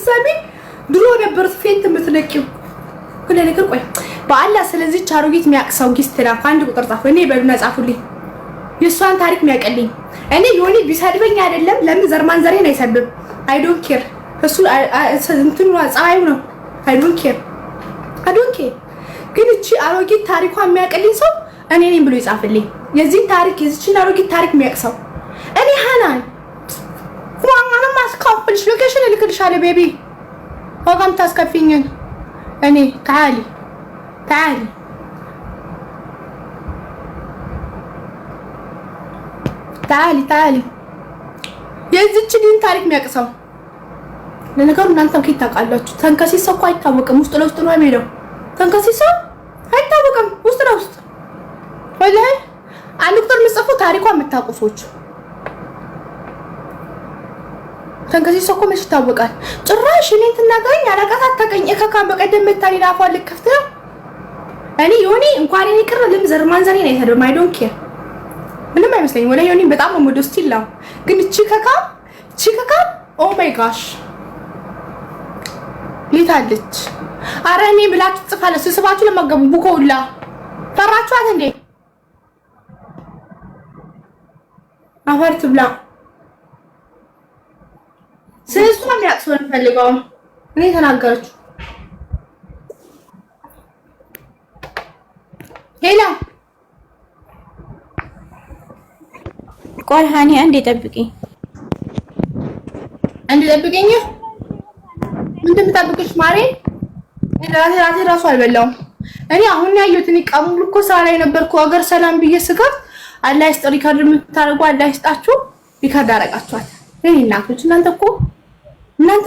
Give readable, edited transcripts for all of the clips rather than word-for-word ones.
ሰሚ ድሮ ነበር ፌንት የምትነቂው ሁሉ ነገር። ቆይ በአላህ ስለዚህ አሮጊት የሚያቅሰው ጊስትራ አንድ ቁጥር ጻፉ። እኔ በሉና ጻፉልኝ የሷን ታሪክ የሚያቀልኝ። እኔ ዮኒ ቢሰድበኝ አይደለም ለምን ዘርማን ዘሬን አይሰድብም። አይ ዶንት ኬር እሱ እንትኑ ጻዩ ነው። አይ ዶንት ኬር ግን እቺ አሮጊት ታሪኳ የሚያቀልኝ ሰው እኔ ነኝ ብሎ ይጻፍልኝ። የዚህ ታሪክ የዚችን አሮጊት ታሪክ የሚያቅሰው እኔ ሃናን ዋናና ማስካፍልሽ ሎኬሽን ልክልሻለሁ ቤቢ ወጋም ታስከፊኝን እኔ تعالي የዚች ዲን ታሪክ የሚያቅሰው ለነገሩ እናንተም ከየት ታውቃላችሁ? ተንከሲስ እኮ አይታወቅም። ውስጥ ለውስጥ ነው የሚሄደው። ተንከሲስ አይታወቅም። ውስጥ ለውስጥ ወላሂ አንድ ቁጥር ምጽፉ ታሪኳ የምታውቁ ሰዎች ተንከሲስ እኮ መች ይታወቃል? ጭራሽ እኔን ትናገረኝ አላቃት አታውቀኝ። እከካም በቀደም መታኒ ላፏን ልከፍት ነው። እኔ ዮኒ እንኳን እኔ ቅር ልምዘር ማንዘሬን አይሰድም። አይ ዶንት ኬር ምንም አይመስለኝም። ወላ ዮኒ በጣም ነው የምወደው ስቲል ነው። ግን እቺ ከካም ኦ ማይ ጋሽ ሊታለች። አረ እኔ ብላችሁ ጽፋለች ስስባችሁ ለማገቡ ቡኮውላ ፈራችኋት እንዴ? አፈርት ብላ ስለሱ የሚያቅሰው እንፈልገው እኔ ተናገረችው። ሄላ ቆይ ሃኒ አንዴ ጠብቂኝ። ምን እንደምጠብቅሽ ማሬ? ራሴ ራሱ አልበላውም። እኔ አሁን ያየሁት እኔ ቀሙሉ እኮ ስራ ላይ ነበርኩ። አገር ሰላም ብዬ ስጋት አላህ ይስጥ ሪካርድ የምታደርጉ አላህ ይስጣችሁ። ሪካርድ አደረጋችኋት። እኔ እናቶች እናንተ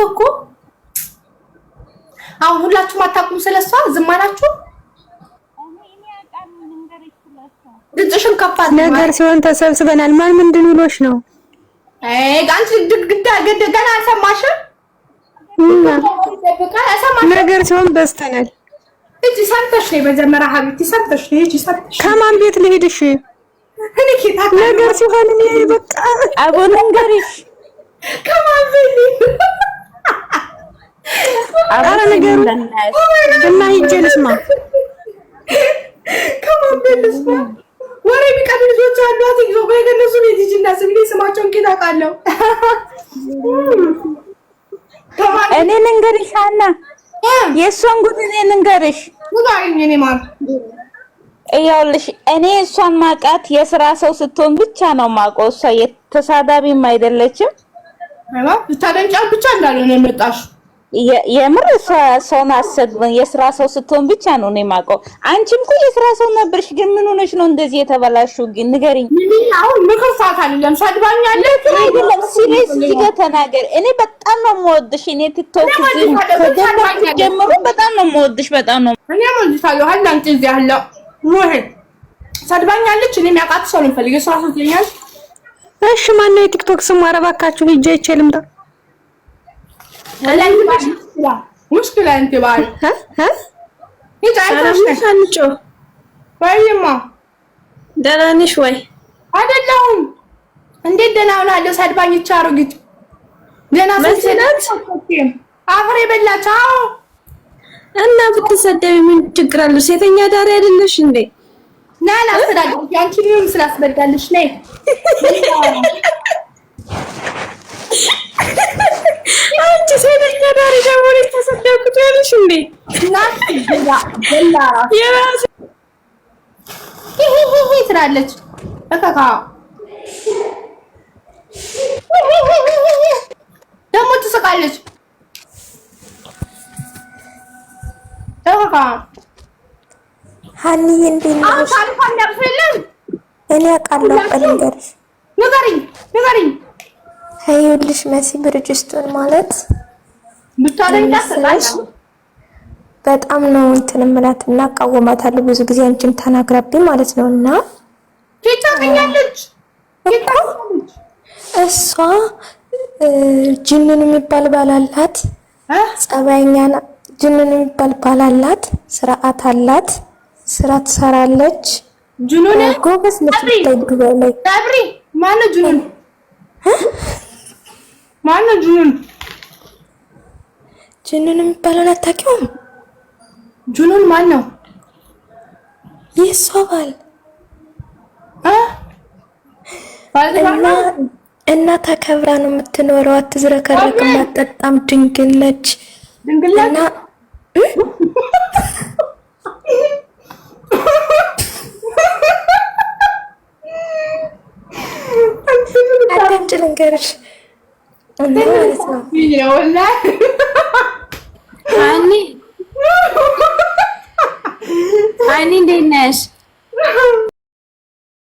እኮ አሁን ሁላችሁም አታውቁም ስለሷ ዝም አላችሁ። ድጭሽን ከፋት ነገር ሲሆን ተሰብስበናል። ማን ምንድን ብሎሽ ነው? አንቺ ግድግዳ ገና አልሰማሽም? ነገር ሲሆን በስተናል። እጂ ሰምተሽ ነው በጀመራ ሀቢቲ ሰምተሽ ነው። እጂ ሰምተሽ ከማን ቤት ልሄድሽ? እኔ ኬታ ነገር ሲሆን እኔ በቃ አቦን እንገሪሽ ከማን ቤት አረ ነገሩ እና ሂጅ ልስማ። ከማን ቤት ልስማ? ወሬ ቢቀር ልጆች አሏት ይዞ ከነሱ ነው ጂጂና ስሚ ስማቸውን ኬታ ቃለው እኔ ልንገርሽ አና የእሷን ጉድ እኔ ልንገርሽ። እኔ ማለት ይኸውልሽ እኔ እሷን ማቃት የስራ ሰው ስትሆን ብቻ ነው ማውቀው። እሷ የተሳዳቢም አይደለችም። ብታደንጫት ብቻ እንዳልሆነ የመጣሽ የምር ሰውን አሰድበን የስራ ሰው ስትሆን ብቻ ነው እኔ ማውቀው። አንቺም እኮ የስራ ሰው ነበርሽ፣ ግን ምን ሆነሽ ነው እንደዚህ የተበላሽው? ግን ንገሪኝ። አሁን ምክር ሰዓት አይደለም። ሰድባኛለች አይደለም ሲሪየስ እዚህ ጋር ተናገር። እኔ በጣም ነው የምወድሽ። እኔ ቲክቶክ ጀምሮ በጣም ነው የምወድሽ። በጣም ነው እኔ ወድሻለሁ። አንቺ እዚህ ያለው ወይ ሰድባኛለች። እኔ የሚያውቃት ሰው ነው የምፈልገው። ስራ ሰው ትለኛለች። እሺ ማነው የቲክቶክ ስሙ? አረባካችሁ ሂጅ አይችልም ዳ ሙሽኪላ እንት ባል አንጮ ወይማ ደህና ነሽ ወይ? አይደለሁም። እንዴት ደህና ሆናለሁ? ሰድባኝቻ አሮጊት ደህና ሰድባኝ አፍሬ በላች። አዎ እና ብትሰደቢ ምን ችግር አለው? ሴተኛ ዳሪ አይደለሽ እንዴ? ናና አስተዳደርሽ አንቺ ምን ስላስበዳልሽ ነይ አንቺ ሴተኛ ዳሪ ደግሞ ተሰደብኩት ያለሽ እንዴ? ናት ደላ የራስ ይሄ ትላለች እከካ ደግሞ ትስቃለች እከካ ሀኒዬ እንዴ ነው? እኔ አውቃለሁ። ቀልንገርሽ ንገሪኝ ይኸውልሽ መሲ ብርጅስቶን ማለት ብታረጋግጣሽ በጣም ነው እንትን እምላትና አቃወማታለሁ። ብዙ ጊዜ አንቺም ተናግራብኝ ማለት ነውና ትታገኛለች እሷ ጅንን የሚባል ባላላት ጸባይኛ ጅንን የሚባል ባላላት ስርዓት አላት። ስራ ትሰራለች። ጅኑን ጎበዝ ልትታይ ዱባይ ላይ ታብሪ ማነው ጅኑን? ማነው ጅኑን? ጅኑን የሚባለውን አታውቂውም? ጁኑን ማን ነው? የእሷ ባል እና ተከብራ ነው የምትኖረው። አትዝረከረክም፣ አትጠጣም፣ ድንግል ነች። ድንግልና አዳምጪ ልንገርሽ እና ማለት ነው አኒ እንዴት ነሽ?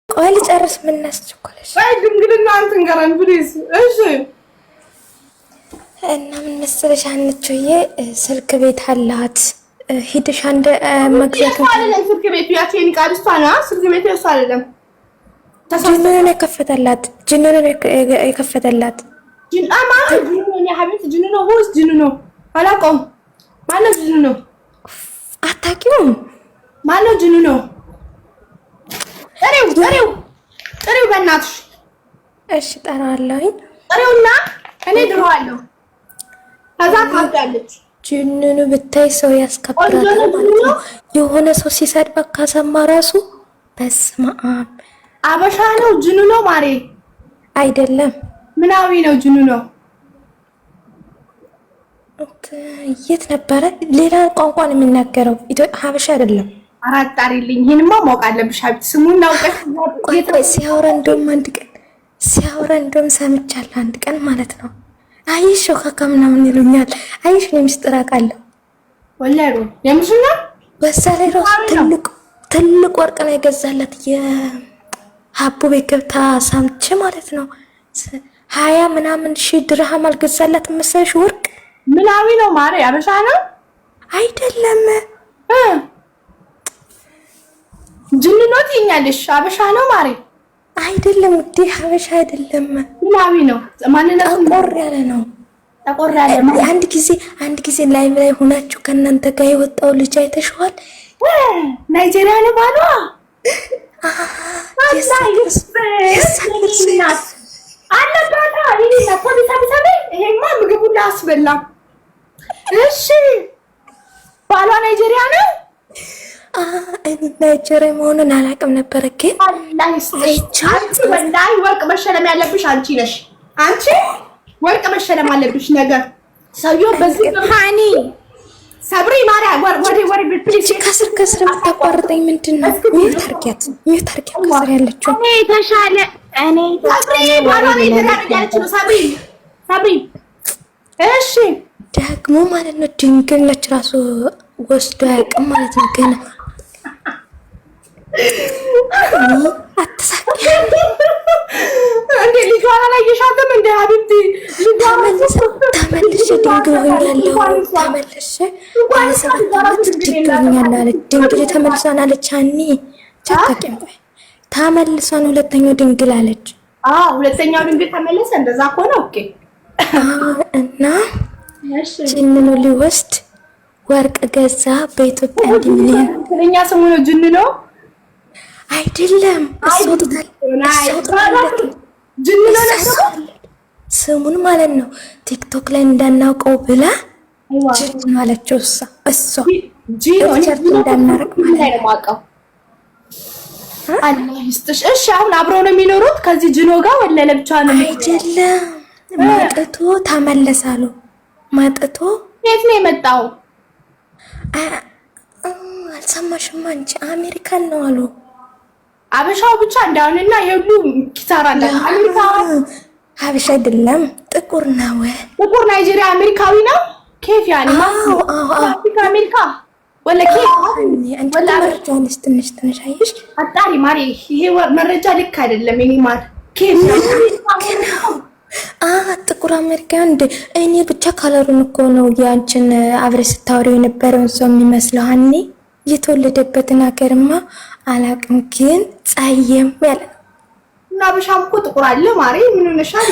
ቆይ ልጨርስ። ምን እናስቸኮለሽ? አይ ድንግልና አንተን ገራን ፕሊዝ። እሺ እና ምን መሰለሽ አንቺዬ ስልክ ቤት አላት። ሂድሽ አንድ መግዛት አይደለም ስልክ ቤቱ ያቺን ቃልስቷ ነው። ስልክ ቤቱ እሱ አይደለም። ጅኑን የከፈተላት ጅን አማን ጅኑን ያ ሀቢት ጅኑን ሆስ ጅኑን አላውቀውም። ማነው ጅኑን? አታውቂውም? ማነው ጅኑን? ጥሪው በእናትሽ። እሺ ጠራዋለሁኝ። ጥሪውና እኔ ድሮዋለሁ። ከዛ ታውቃለች። ጅኑን ብታይ ሰው ያስከብራል ማለት ነው። የሆነ ሰው ሲሰድባት ካሰማ ራሱ በስመ አብ አበሻ ነው ጅኑን ነው ማሬ አይደለም። ምናዊ ነው ጅኑን ነው። የት ነበረ? ሌላ ቋንቋ ነው የሚናገረው። ሀበሻ አይደለም። አራጣሪልኝ ይሄንማ ማወቅ አለብሽ። ሀብት ስሙን አውቀሽ ሲያወራ እንደውም ሰምቻለሁ አንድ ቀን ማለት ነው። አይሽ ሾካካ ምናምን ይሉኛል። አይሽ ነው ምስጢር አውቃለሁ። ወላሂ የምሽና በዛ ላይ ራሱ ትልቅ ወርቅ ነው የገዛላት የሀቡ ቤት ገብታ ሳምቼ ማለት ነው። 20 ምናምን ሺህ ድርሃም አልገዛላት መሰለሽ ወርቅ። ምናዊ ነው ማሬ አበሻ ነው አይደለም። ጅንኖት ይኛልሽ አበሻ ነው ማሬ አይደለም። ውዴ ሀበሻ አይደለም። ምናዊ ነው ማንነቱ ጠቆር ያለ ነው። አንድ ጊዜ ላይቭ ላይ ሆናችሁ ከእናንተ ጋር የወጣው ልጅ አይተሽዋል? ናይጄሪያ ነው ባሏ። አለባታ ይሄና ፖሊስ ይሄማ ምግቡን ላስበላ። እሺ ባሏ ናይጄሪያ ነው። እኔ ናይጄሪያ መሆኑን አላውቅም ነበር። ግን ወላሂ ወርቅ መሸለም ያለብሽ አንቺ ነሽ። አንቺ ወርቅ መሸለም አለብሽ ነገር ሰውዬው በዚህ ሃኒ ሰብሪ ማሪያ ወሬ ፕሊዝ ከስር የምታቋርጠኝ ምንድን ነው? ሚውት አድርጊያት ከስር ያለችው እኔ ተሻለ እኔ ሰብሪ እሺ ደግሞ ማለት ነው ድንግል ነች ራሱ ወስዶ አያውቅም ማለት ነው። ገና አትሳቂ እንዴ ልጇን አላየሻትም እንዴ ሀቢብቲ? ተመልሼ ድንግል ሆኛለሁ። ተመልሼ ባለሰባት ዓመት ድንግል ሆኛለሁ አለች። ድንግል ተመልሷን አለች። አኒ ቻታቂም ቆይ ተመልሷን ሁለተኛው ድንግል አለች። ሁለተኛው ድንግል ተመለሰ። እንደዛ ከሆነ ኦኬ። እና ጅንኑ ሊወስድ ወርቅ ገዛ በኢትዮጵያ 1 ሚሊዮን። ስለኛ ስሙ ነው ጅን ነው አይደለም። ስሙን ማለት ነው ቲክቶክ ላይ እንዳናውቀው ብላ ጅን ማለችው። እሷ እንዳናረቅ ማለት ነው። አላህ ይስጥሽ። እሺ አሁን አብረው ነው የሚኖሩት ከዚህ ጅኖ ጋር ወለ ለብቻ ነው? አይደለም። መጥቶ ተመለሳሉ። መጥቶ የት ነው የመጣው? አልሰማሽም አንቺ? አሜሪካን ነው አሉ። አበሻው ብቻ እንዳውንና የሁሉ ኪሳራ አለ። አሜሪካ ሀበሻ አይደለም፣ ጥቁር ነው። ጥቁር ናይጄሪያ አሜሪካዊ ነው። ኬፍ ያኒ አፍሪካ አሜሪካ ወላ ኬፍ ወላ መረጃውንስ ትንሽ አይሽ አጣሪ ማሪ። ይሄ መረጃ ልክ አይደለም። እኔ ማር ኬፍ ነው ጥቁር አሜሪካ እንደ እኔ ብቻ ካለሩን እኮ ነው ያንቺን አብረሽ ስታወሪው የነበረውን ሰው የሚመስለው። ሀኒ የተወለደበትን ሀገርማ አላውቅም፣ ግን ጸየም ያለ እና አበሻም እኮ ጥቁር አለ ማሪ። ምን ሆነሻል?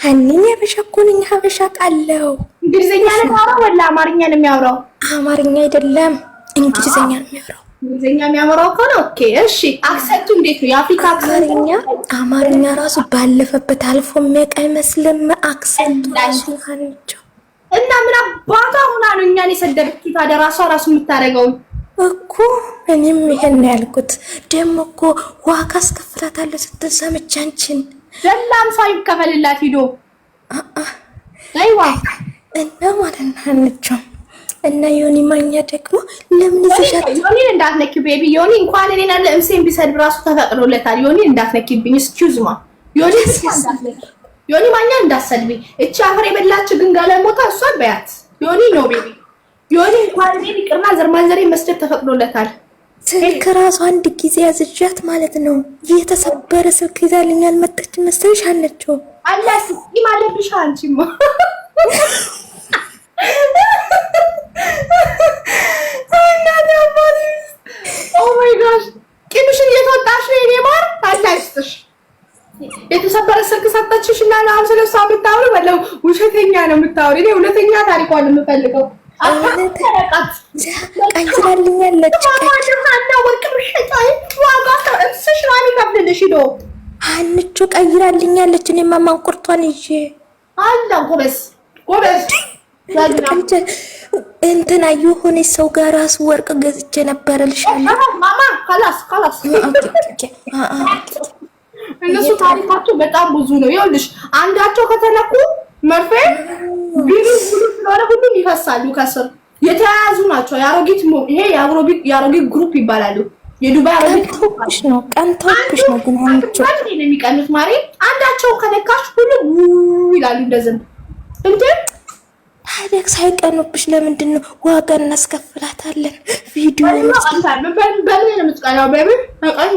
ሀኒ አበሻ እኮ ነኝ። ሀበሻ ቃለው እንግሊዘኛ ነው የሚያወራው ወላ አማርኛ ነው የሚያወራው? አማርኛ አይደለም እንግሊዘኛ ነው የሚያወራው። እንግሊዘኛ የሚያወራው ከሆነ ኦኬ። እሺ አክሰንቱ እንዴት ነው? የአፍሪካ አማርኛ ራሱ ባለፈበት አልፎ የሚያውቅ አይመስልም። አክሰንቱ ራሱ ሀኒቾ እና አባቷ ሆና ነው እኛን የሰደበችው። ታዲያ ራሱ የምታደርገው እኮ እኔም ይሄን ያልኩት ደግሞ እኮ ዋጋ አስከፍላታለሁ ስትል ሰምቼ አንቺን ደላም ሳይከፈልላት ሂዶ አይዋ እና ማለት ነው አንቺው እና ዮኒ ማኛ ደግሞ ለምን ይዘሻት ዮኒ እንዳትነኪ ቤቢ ዮኒ እንኳን እኔና ለምሴን ቢሰድብ ራሱ ተፈቅዶለታል። ዮኒ እንዳትነኪብኝ ኤክስኪውዝ ማ ዮኒ ማኛ እንዳትሰድቢ። እቺ አፈር የበላች ግን ጋለሞታ እሷን በያት። ዮኒ ነው ቤቢ ዮኒ እንኳን እኔን ይቅርና ዘርማንዘሬ መስደብ ተፈቅዶለታል። ስልክ ራሱ አንድ ጊዜ ያዝጃት ማለት ነው። የተሰበረ ስልክ ይዛልኝ አልመጣች መሰለሽ አንቺው አላስ ይማለብሽ አንቺማ ኦ ማይ ጋሽ ቂምሽን እየተወጣሽ ነው የኔ ማር አላይስጥሽ። የተሰበረ ስልክ ሰጠችሽ እና ነው ስለሷ የምታወሪው ወለው ውሸተኛ ነው የምታወሪው? እኔ እውነተኛ ታሪኳን የምፈልገው አታረቃት ቀይራልኛለች እና ወርቅ ምሽጣይ ዋጋ ተእስሽ ማን ይከፍልልሽ ሄዶ አንቺ ቀይራልኛለች። እኔ ማማንቁርቷን ይዤ አላ ጎበዝ እንትና የሆነ ሰው ጋር ራሱ ወርቅ ገዝቼ ነበር ልሻለሁ። ማማ خلاص እነሱ ታሪካቸው በጣም ብዙ ነው። ይኸውልሽ አንዳቸው ከተነኩ መርፌ ቢሉ ስለሆነ ሁሉም ይፈሳሉ ከስር የተያያዙ ናቸው። ያሮጊት ይሄ ያሮጊት ግሩፕ ይባላሉ። የዱባይ ያሮጊት ግሩፕሽ ነው። ቀንተውብሽ ነው ግን አንቺ ነው የሚቀኑት ማሪ። አንዳቸው ከነካሽ ሁሉም ይላሉ እንደዚህ እንዴ ታዲያ ሳይቀኑብሽ ለምንድን ነው ዋጋ እናስከፍላታለን? ቪዲዮ በምን ነው የምትቀናው?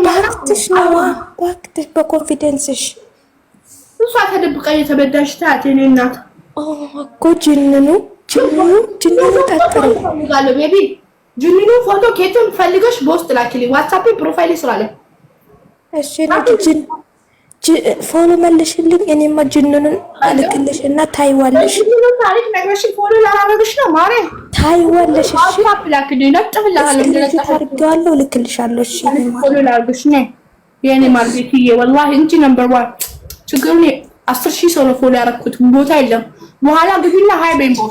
ባክትሽ ነው ባክትሽ በኮንፊደንስሽ እሷ ተደብቃ የተበዳሽ ታያት የኔ እናት እኮ ጅንኑ ታጠረ ጋለ ቤቢ ጅንኑ ፎቶ ከየትም ፈልገሽ በውስጥ ላኪልኝ። ዋትስአፕ ፕሮፋይል ስራለ እሺ ጅን ፎሎ መልሽልኝ። እኔማ ጅንኑን አልክልሽና ታይዋለሽ። ጅንኑን ታሪክ ነገርሽ ፎሎ ላራበሽ ነው ማሬ ታይዋለሽ። እሺ አፕላክልኝ ነጥፍላታለሁ እንደለታርጋለሁ ልክልሻለሁ። እሺ ፎሎ ላርግሽ ነው የኔ ማርቤትዬ ወላሂ እንጂ ነምበር 1 ችግሩን 10,000 ሰው ነው ፎሎ ያረኩት ቦታ የለም። በኋላ ግቢና ሃይ ቤምቦ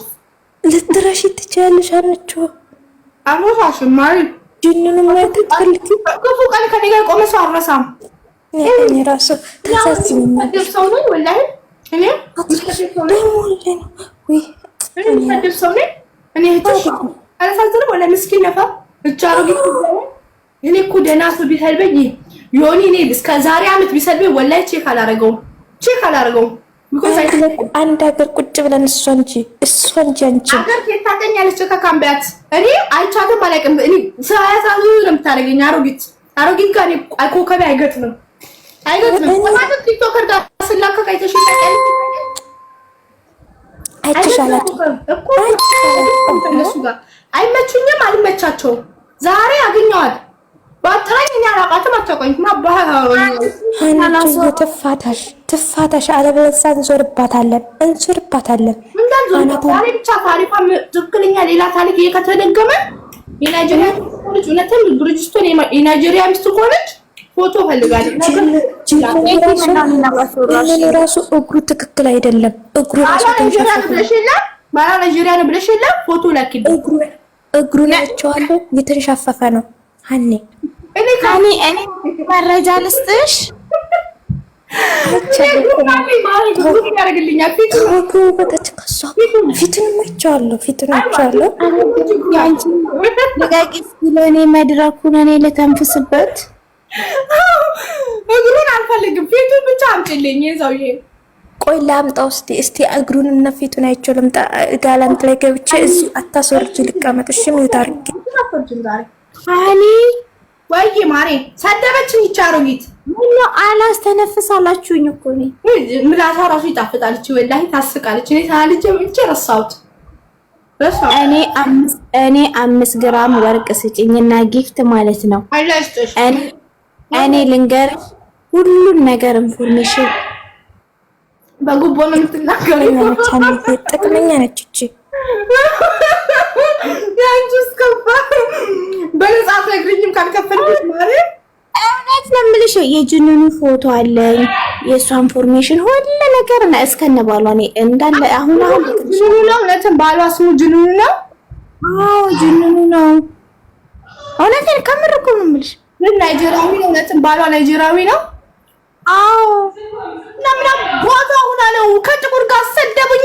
ልትረሺ ትችያለሽ። አንቺው አሞታሽም ማሪ ጅንኑን ማለት ትፈልጊ ክፉ ቀን ከኔ ጋር ቆመ ሰው አረሳም እኔ ራሱ ተሳስብኝ ሰው ነው ወላሂ እኔ ሰው ነኝ እኔ እህትሽ አላሳዝንም ወላ ምስኪን ነፋ እቻሮጊ እኔ እኮ ደህና ሰው ቢሰልበኝ ዮኒ እኔ እስከ ዛሬ አመት ቢሰልበኝ ወላሂ ቼክ አላረገውም አንድ ሀገር ቁጭ ብለን እሷ እንጂ አንቺ ሀገር ታገኛለች ከካምቢያት እኔ አይቻትም አላውቅም። እኔ ሳያሳዙ ነው የምታደርገኝ አሮጊት ጋር ኮከቤ አይገጥምም ማለት ቲክቶከር ጋር ስላከ አይተሻላት እኮ እነሱ ጋር አይመቹኝም አልመቻቸውም። ዛሬ አገኘዋል ባጥራኝ እኛ አላውቃትም አታውቀኝም አባሃ ትፋታሽ አለበለዚያ እንዞርባታለን ዛሬ ብቻ ታሪኳ ትክክለኛ ሌላ ታሪክ እየተደገመ የናይጄሪያ ልጅ እውነትም ብሪጅስቶን የናይጄሪያ ሚስት ሆነች ፎቶ ፈልጋለች። ራሱ እግሩ ትክክል አይደለም። እግሩ ራሱ ናይጄሪያ ነው ብለሽ የለ ፎቶ ላኪልኝ። እግሩ ናቸዋለሁ እየተንሻፈፈ ነው። ሀኒ መረጃ ልስጥሽ ፊቱን አይቼዋለሁ። ለእኔ መድረኩን እኔ ልተንፍስበት እግሩን አልፈልግም። ፊቱን ብቻ አምጪልኝ። ሰውዬ ቆይ ላምጣው እስቲ እግሩን እና ፊቱን አይቼው ልምጣ። ጋላንት ላይ ገብቼ እዚህ አታስወርጂ ልቀመጥ። እሺ ምን ታርቂ አኒ ወይ ማሬ ሰደበችኝ። ይቻሮጊት ምን አላስተነፍሳላችሁኝ እኮ ነው። ምላሷ ራሱ ይጣፍጣልች ወላሂ ታስቃለች። እኔ ታልጀ ብቻ ረሳሁት። እኔ 5 ግራም ወርቅ ስጪኝና ጊፍት ማለት ነው። አይላስጥሽ እኔ ልንገርሽ ሁሉን ነገር ኢንፎርሜሽን በጉቦ ነው የምትናገረው። ጥቅመኛ ነች እቺ ያንቺስ ከፋ በነፃ ትነግሪኝም ካልከፈልኩሽ ማለት እውነት ነው የምልሽ የጅኑኑ ፎቶ አለኝ የእሷ ኢንፎርሜሽን ሁሉ ነገር እና እስከነ ባሏ እኔ እንዳለ አሁን ጅኑኑ ነው እውነትም ባሏ ስሙ ጅኑኑ ነው። አዎ ጅኑኑ ነው። እውነቴን ከምር እኮ ነው የምልሽ። ምን ናይጄሪያዊ ነው? እውነትም ባሏ ናይጄሪያዊ ነው። አዎ እና ምናምን ቦታ ሁና ነው ከጥቁር ጋር ሰደቡኝ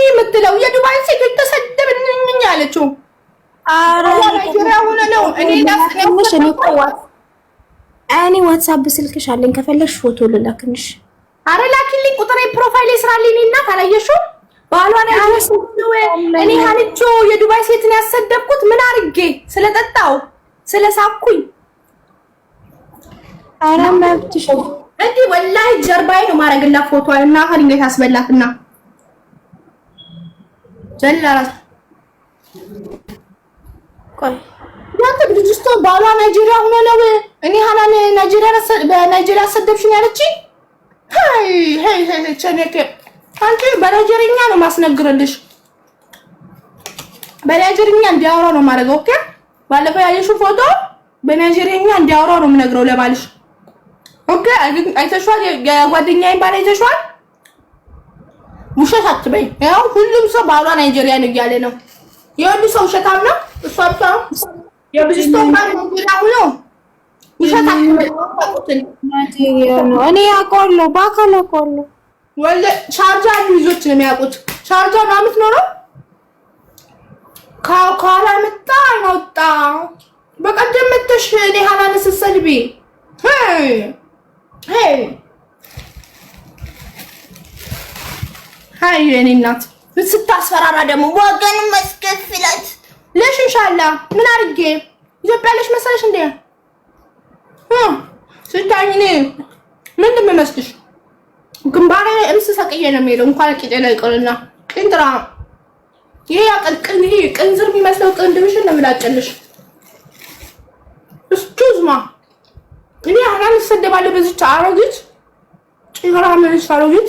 የምትለው የዱባይ ሴቶች ተሰደብኝ አለችው። ኧረ ናይጄሪያ ሆነ ነው። እኔ ዋትስአፕ ስልክሽ አለኝ ከፈለግሽ ፎቶ ልላክልሽ። ኧረ ላኪልኝ ቁጥሬ ፕሮፋይል ስራልኝ እና ካላየሽው ባሏን እኔ ሀልቾ የዱባይ ሴትን ያሰደብኩት ምን አርጌ ስለጠጣው ስለሳኩኝ። ኧረ መብትሽ እንዴ ወላሂ ጀርባዬ ነው ማረግላት ፎቶ እና ሀሪንገት አስበላትና ጀላራት ቆይ ያንተ ልጅስቶ ባሏ ናይጄሪያ ሆኖ ነው እኔ ሀናን በናይጄሪያ አሰደብሽኝ ያለችኝ። ሄይ ቸኔከ አንቺ በናይጄሪኛ ነው ማስነግርልሽ። በናይጄሪኛ እንዲያወራ ነው ማድረገው። ኦኬ ባለፈው ያየሽው ፎቶ በናይጄሪኛ እንዲያወራ ነው የምነግረው ለባልሽ። ኦኬ አይተሽዋል? የጓደኛዬን ባል አይተሽዋል? ውሸት አትበይ። ያው ሁሉም ሰው ባሏ ናይጄሪያ ነው እያለ ነው። የሁሉ ሰው ውሸታም ነው። እሷ ብቻ የብዙስቶን ባል ናይጄሪያ ነው። ውሸት አትበይ። እኔ አውቀዋለሁ፣ በአካል አውቀዋለሁ። ወለ ሻርጃ ልጆች ነው የሚያውቁት። ሻርጃ ነው የምትኖረው። ካላ መጣ አይወጣ በቀደም መተሽ እኔ ሀናን ስትሰድቢ ሃይ የኔ እናት ስታስፈራራ ደግሞ ወገን መስከፍላት ለሽ ኢንሻአላ ምን አድርጌ ኢትዮጵያ ለሽ መሰለሽ እንዴ? ስታይኔ ምን እንደምመስልሽ ግንባሬ እምስ ሰቅዬ ነው የሚሄደው። እንኳን ቂጤ ላይ ይቀርና ቅንጥራ ይሄ ያቀልቅን ይሄ ቅንዝር የሚመስለው ቅንድብሽን ነው የምላጨልሽ። እስኪዝማ እኔ ሀናን እሰደባለሁ በዚች አሮጊት ጭራ ምን አሮጊት